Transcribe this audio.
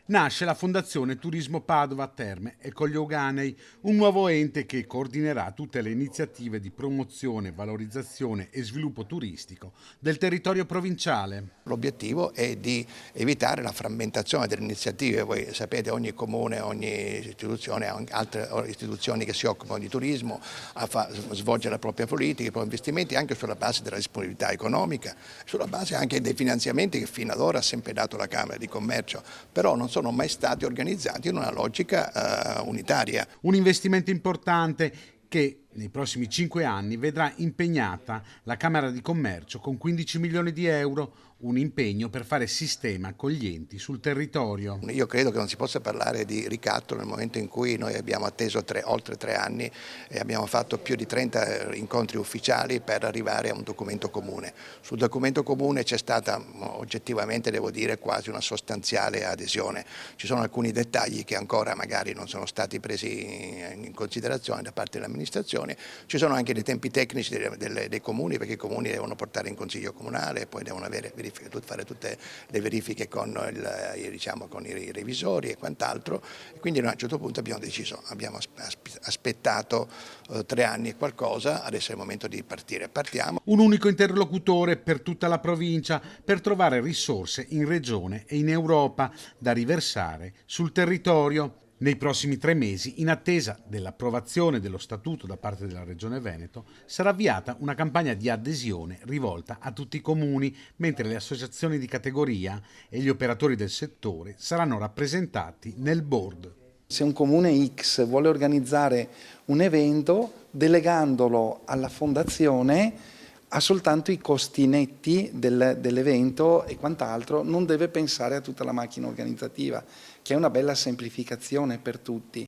Nasce la Fondazione Turismo Padova Terme e Colli Euganei, un nuovo ente che coordinerà tutte le iniziative di promozione, valorizzazione e sviluppo turistico del territorio provinciale. L'obiettivo è di evitare la frammentazione delle iniziative. Voi sapete, ogni comune, ogni istituzione ha altre istituzioni che si occupano di turismo, svolge la propria politica, i propri investimenti anche sulla base della disponibilità economica, sulla base anche dei finanziamenti che fino ad ora ha sempre dato la Camera di Commercio, però non sono mai stati organizzati in una logica unitaria. Un investimento importante che nei prossimi 5 anni vedrà impegnata la Camera di Commercio con 15 milioni di euro, un impegno per fare sistema accoglienti sul territorio. Io credo che non si possa parlare di ricatto nel momento in cui noi abbiamo atteso oltre 3 anni e abbiamo fatto più di 30 incontri ufficiali per arrivare a un documento comune. Sul documento comune c'è stata oggettivamente, devo dire, quasi una sostanziale adesione. Ci sono alcuni dettagli che ancora magari non sono stati presi in considerazione da parte dell'amministrazione. Ci sono anche dei tempi tecnici dei comuni, perché i comuni devono portare in consiglio comunale, poi devono fare tutte le verifiche con i revisori e quant'altro, quindi noi a un certo punto abbiamo deciso, abbiamo aspettato 3 anni e qualcosa, adesso è il momento di partire, partiamo. Un unico interlocutore per tutta la provincia per trovare risorse in regione e in Europa da riversare sul territorio. Nei prossimi 3 mesi, in attesa dell'approvazione dello statuto da parte della Regione Veneto, sarà avviata una campagna di adesione rivolta a tutti i comuni, mentre le associazioni di categoria e gli operatori del settore saranno rappresentati nel board. Se un comune X vuole organizzare un evento, delegandolo alla fondazione, ha soltanto i costi netti dell'evento e quant'altro, non deve pensare a tutta la macchina organizzativa, che è una bella semplificazione per tutti.